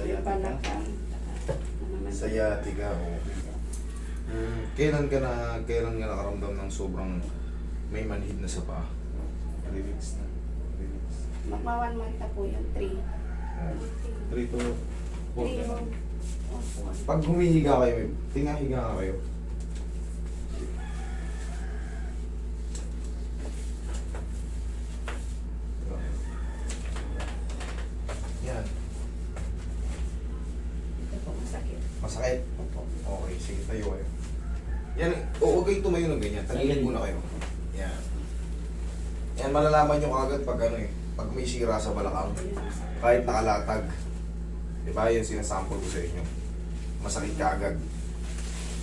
Yung balakang. Sciatica, okay. Kailan ka nakaramdam ng sobrang may manhid na sa paa? Relax na. Relax. Magma 1 month na po yun, 3. 3 to 4 ganun. Pag humihiga kayo, tinahiga nga kayo. Yan. Ito po masakit. Masakit? Opo. Okay, sige, tayo kayo. Yan, huwag kayong tumayo ng ganyan. Tagilid muna kayo. Yan. Yan, malalaman nyo kagad pag ano eh, pag may sira sa balakang. Kahit nakalatag. Diba, yan sinasample ko sa inyo. Masakit ka agad.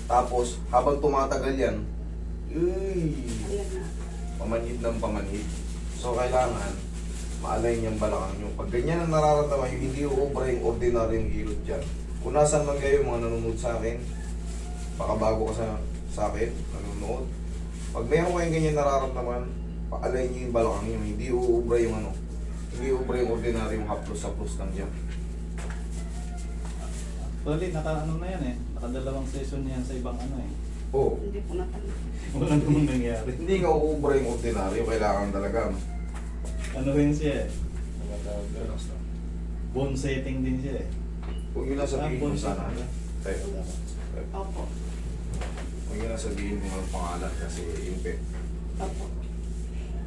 Tapos, habang tumatagal yan, Ayan na. pamanhid ng pamanhid. So, kailangan maalay niyang balakang nyo. Pag ganyan ang nararamdaman nyo, hindi uubra yung ordinaryong hilot dyan. Kung nasan man kayo, mga nanonood sa akin, baka bago ka sa akin, nanonood. Pag meron kayong ganyan nararamdaman, paalay nyo yung balakang nyo. Hindi uubra yung ano, hindi uubra yung ordinaryong haplos-haplos lang dyan. Actually, naka-ano na yan eh. Nakadalawang session yan sa ibang ano eh. Oo. Hindi po natanggap. Wala namang nangyari. Hindi nga uubra yung ordinaryo, kailangan talaga. Ano rin siya eh. Relax lang. Bone setting din siya eh. Huwag nyo na sabihin kung bone sana. setting. Tayo. Opo. Huwag nyo na sabihin kung ang pangalan kasi impet. Opo.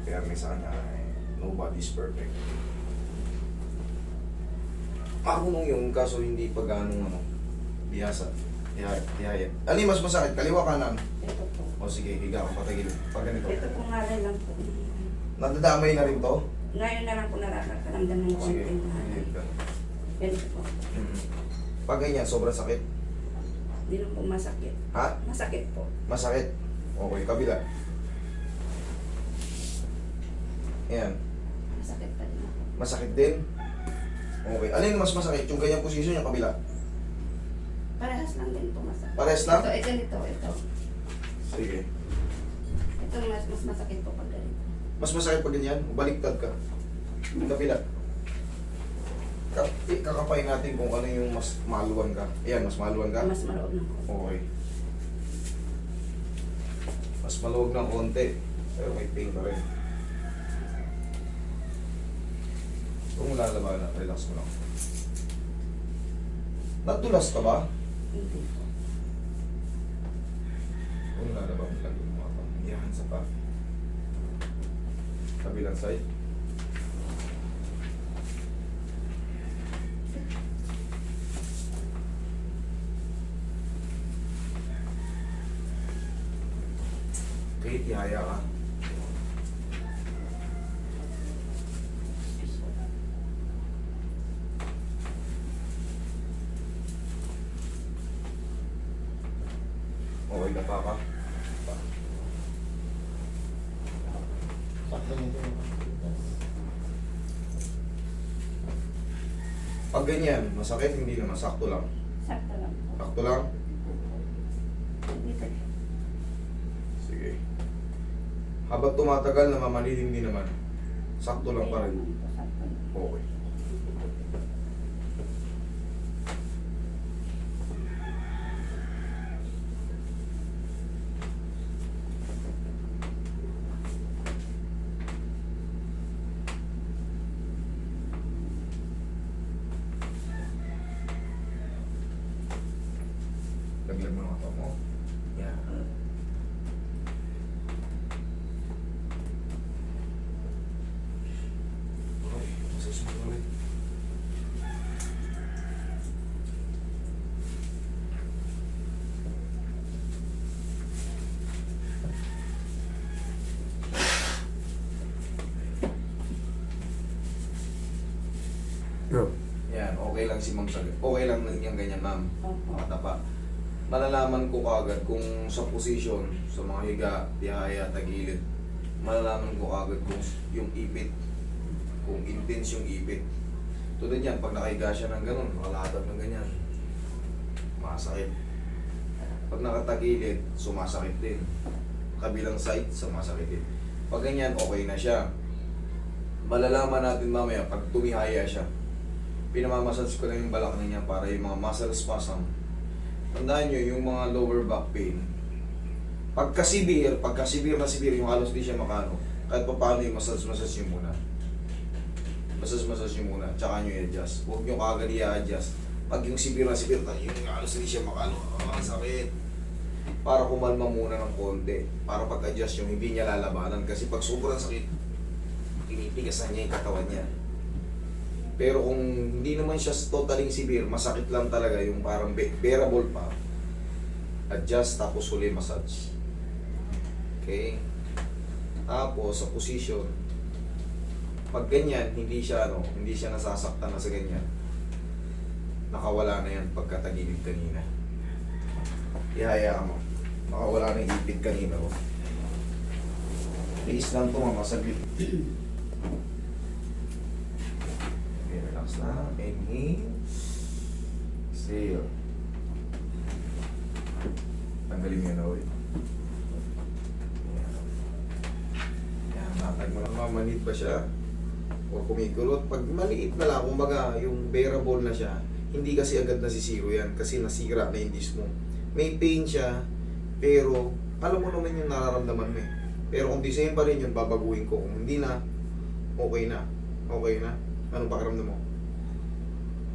Kaya may sa kanya, nobody's perfect. Marunong yun, kaso hindi pa ganong ano, biyasa. Tihaya. Ano yung mas masakit? Kaliwa kanan? Ito po. O sige, higa ako patagilid. Pag ganito. Ito po nga rin lang po. Nadadamay na rin to? Ngayon na lang po nakakaramdam ng Sige, konting na. hilid ka. Ganito po. Pag ganyan, sobrang sakit. Hindi lang po masakit. Ha? Masakit po. Masakit. Okay, kabila. Ayan. Masakit pa rin ako. Masakit din. Okay. Ano yung mas masakit? Yung ganyang posisyon, yung kabila? Parehas lang din po masakit. Parehas lang? Ito, ito. Sige. Ito mas masakit po pag ganito. Mas masakit pag ganyan? Baliktad ka. Kabila. Kakapay natin kung ano yung mas maluwan ka. Ayan, mas maluwan ka? Mas maluwag na po. Okay. Mas maluwag ng konti. Pero may pain pa rin. Kung lalaba na, relax mo lang. Natulas ka ba? Hindi po. Kung lalaba mo lang yung mga pangyahan sa pa. Kabilang side. Okay, tihaya ka. Okay na pa ka? Sakto nito. Pag ganyan, masakit, hindi naman, sakto lang. Sakto lang po. Sakto lang? Dito. Sige. Habang tumatagal, namamanid, hindi naman. Sakto lang pa rin. Sakto lang. Okay. Laglag mo ng mata mo. Yan. Okay, masusunod ulit. Yan, okay lang si Ma'am Sagat. Okay lang yung ganyan, Ma'am. Opo. Matapa. Malalaman ko kagad kung sa posisyon, sa mga higa, tihaya, tagilid, malalaman ko kagad kung yung ipit, kung intense yung ipit. Tulad yan, pag nakahiga siya ng ganun, nakalatag ng ganyan, masakit. Pag nakatagilid, sumasakit din. Kabilang side, sumasakit din. Pag ganyan, okay na siya. Malalaman natin mamaya pag tumihaya siya. pinamamassage ko lang yung balakang niya para yung mga muscle spasm. Tandaan nyo, yung mga lower back pain, pagka severe na severe, yung halos di siya makano, kahit pa paano yung massage nyo muna. Massage nyo muna, tsaka nyo i-adjust. Huwag nyo kagad i-adjust. Pag yung severe na severe, yung halos di siya makano, sakit. Para kumalma muna ng konti, para pag-adjust yung hindi niya lalabanan. Kasi pag sobrang sakit, tinitigasan niya yung katawan niya. Pero kung hindi naman siya totally severe, masakit lang talaga yung parang bearable pa, adjust tapos huli massage. Okay? Tapos sa position, pag ganyan, hindi siya nasasaktan na sa ganyan. Nakawala na yan pagkatagilid kanina. Ihaya mo. Nakawala na yung ipit kanina. Oh. Please lang ito mga saglit. Okay, relax na. Inhale. Exhale. Tanggalin mo yun na ulit. Yan, natag mo lang. Manit ba siya? O kumikulot. Pag maliit na lang, kumbaga yung bearable na siya, hindi kasi agad nasisiro yan kasi nasira na yung disc mo. May pain siya, pero alam mo naman yung nararamdaman mo eh. Pero kung di same pa rin yun, babaguhin ko. Kung hindi na, okay na. Okay na. Anong pakiramdam mo?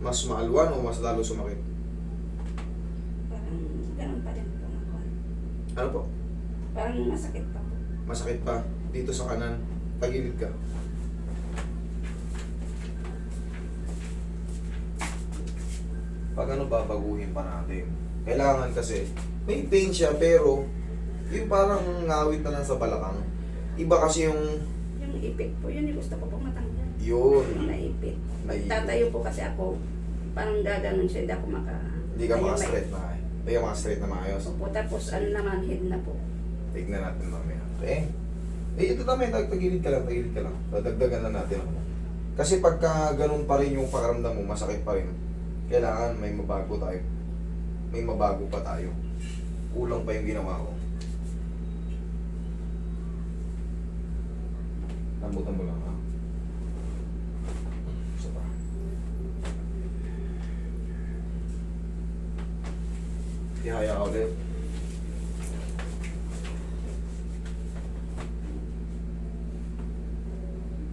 Mas maalwan o mas lalo sumakit? Parang ganun pa rin po ako. Ano po? Parang masakit pa po. Masakit pa? Dito sa kanan, tagilid ka. Pag ano babaguhin pa natin? Kailangan kasi, may pain siya pero yung parang ngawit na lang sa balakang. Iba kasi yung Yung ipit po, yun yung gusto ko po matanggal. yun. Yung naipit. Naipit. Tatayo po kasi ako, parang gaganon siya, hindi ako Hindi ka tayo maka-straight na kaya. Hindi ka maka-straight na maayos. Opo, tapos ano naman, head na po. Tignan natin mamaya. Okay? Ito naman, tagilid ka lang, tagilid ka lang. Dadagdagan na natin ako. Kasi pagka ganun pa rin yung pakaramdam mo, masakit pa rin. Kailangan may mabago tayo. May mabago pa tayo. Kulang pa yung ginawa ko. Lambutan mo lang, ha? Isa pa. Ihaya ka ulit.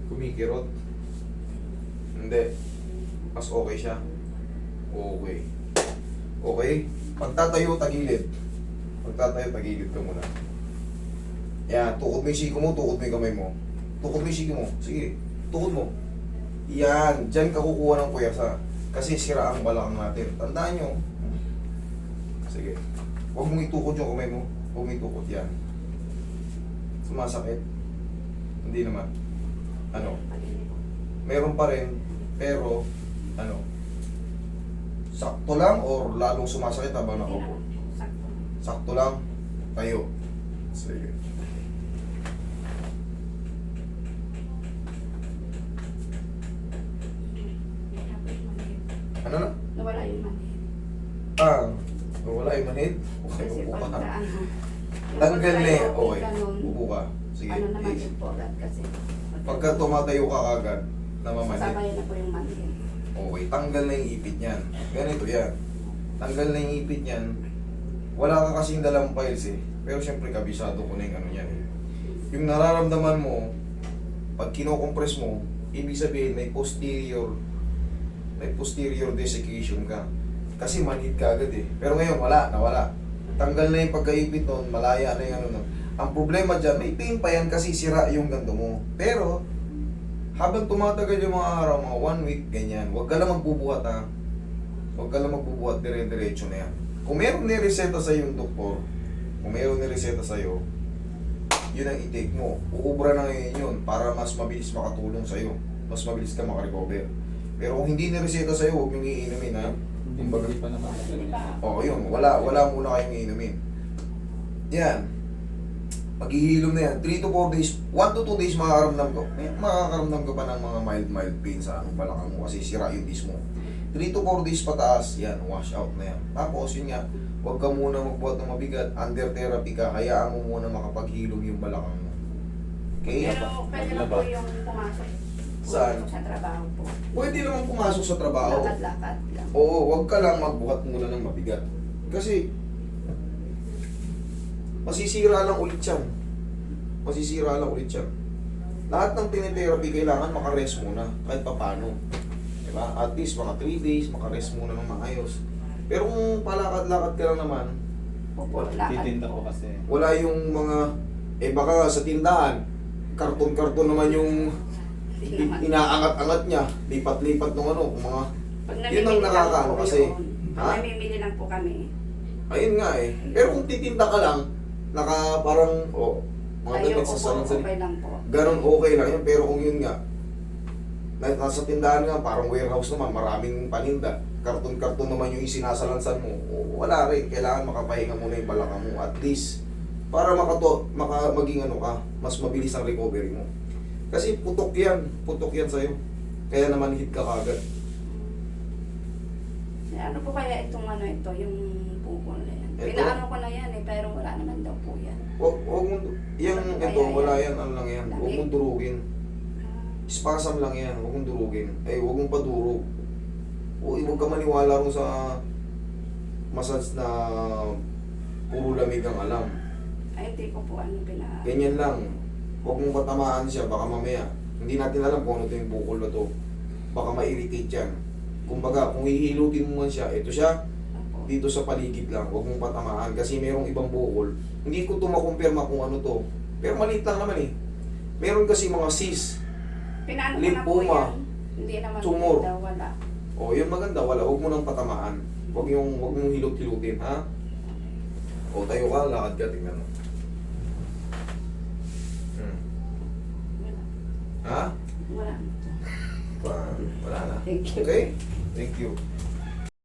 Kumikirot. Hindi. Mas okay siya. Okay. Okay? Pagtatayo, tagilid. Pagtatayo, tagilid ka muna. Yan, tukod mo yung siko mo, tukod mo yung kamay mo. Tukod mo yung siko mo. Sige, tukod mo. Yan, dyan ka kukuha ng puyasa. Kasi sira ang balakang natin. Tandaan nyo. Sige. Huwag mong itukod yung kamay mo. Huwag mong itukod yan. Sumasakit? Hindi naman. Ano? Meron pa rin, pero ano? Sakto lang or lalong sumasakit habang nakaupo? Sakto. Sakto lang. Tayo. Sige. Ano na? Nawala yung manhid. Wala yung manhid? Okay, Kasi upo pagka ka. ano, Tanggal na yan. pagka Okay. ganun, Upo ka. Sige. ano naman yung polat kasi. Pagka tumatayo ka agad, namamanhid. Sasabay na po yung manhid. Okay, tanggal na yung ipit niyan. Ganito yan. Tanggal na yung ipit niyan. Wala ka kasing dalang files eh. Pero syempre kabisado ko na yung ano yan eh. Yung nararamdaman mo, pag kinokompress mo, ibig sabihin may posterior desiccation ka. Kasi manhid ka agad eh. Pero ngayon nawala. Tanggal na yung pagkaipit nun, malaya na yung ano nun. Ang problema dyan, may pain pa yan kasi sira yung ganto mo. Pero, habang tumatagal yung mga araw, mga 1 week, ganyan, huwag ka lang magbubuhat ha. Huwag ka lang magbubuhat, dire-diretso na yan. Kung meron nireseta sa yung doktor, yun ang i-take mo. Uubra na ngayon yun para mas mabilis makatulong sa'yo. Mas mabilis ka makarecover. Pero kung hindi nireseta sa'yo, huwag nyo iinumin ha. Hindi pa naman. Hindi pa. Oo, yun. Wala muna kayong iinumin. Yan. Paghihilom na yan. 3 to 4 days, 1 to 2 days makakaramdam ko. Makakaramdam ko pa ng mga mild pain sa balakang mo kasi sira yung disc mo. 3 to 4 days pataas, yan, wash out na yan. Tapos, yun nga, huwag ka muna magbuhat ng mabigat. Under therapy ka, hayaan mo muna makapaghilom yung balakang mo. Okay? Pero pwede na po yung pumasok. Saan? Sa trabaho po. Pwede naman pumasok sa trabaho. Lakad-lakad lang. Oo, wag ka lang magbuhat muna ng mabigat. Kasi, masisira lang ulit yan. Masisira lang ulit yan. Lahat ng tinitherapy kailangan makarest muna, kahit papano. Diba? At least mga 3 days, makarest muna ng maayos. Pero kung palakad-lakad ka lang naman, Opo, lakad. Titinda ko kasi. wala yung mga, baka sa tindahan, karton-karton naman yung Hindi naman. inaangat-angat niya, lipat-lipat ng ano, kung mga, Pag yun ang namimili lang nakakaano po kasi. yun. Pag Ha? namimili lang po kami. Ayun nga eh. Pero kung titinda ka lang, parang, mga Ayoko damit po, sa salon okay lang po. ganun okay lang yun. Pero kung yun nga, nasa tindahan nga, parang warehouse naman, maraming paninda. Karton-karton naman yung isinasalansan mo. Wala rin. Kailangan makapahinga muna yung balaka mo. At least, para maging ano ka, mas mabilis ang recovery mo. Kasi putok yan sa'yo. Kaya naman hit ka kagad. Ano po kaya itong ano ito, yung bukol na yan? Ito? Pinaano ko na yan pero wala naman daw po yan. Huwag mong, Ano ito, kaya wala yan? yan, ano lang yan. Huwag Lamig? mong durugin. Spasm lang yan, huwag mong durugin. Huwag mong padurog. Huwag ka maniwala rin sa massage na puro lamig ang alam. Ay, hindi ko po ano pina... Ganyan lang. Huwag mong patamaan siya, baka mamaya. Hindi natin alam kung ano ito yung bukol na to. Baka ma-irritate yan. Kumbaga, kung hihilutin mo man siya, ito siya, Opo. dito sa paligid lang. Huwag mong patamaan kasi merong ibang bukol. Hindi ko ito makumpirma kung ano to. Pero maliit lang naman eh. Meron kasi mga cyst. Pinaano ko na po Lymphoma. yan. Hindi naman Tumor. daw wala. O, yun maganda, wala. Huwag mo nang patamaan. Huwag mong hilot-hilutin, ha? O, tayo ka, lakad ka, tingnan mo. Wala. Ha? Wala. Wala na. Thank you. Okay? Thank you.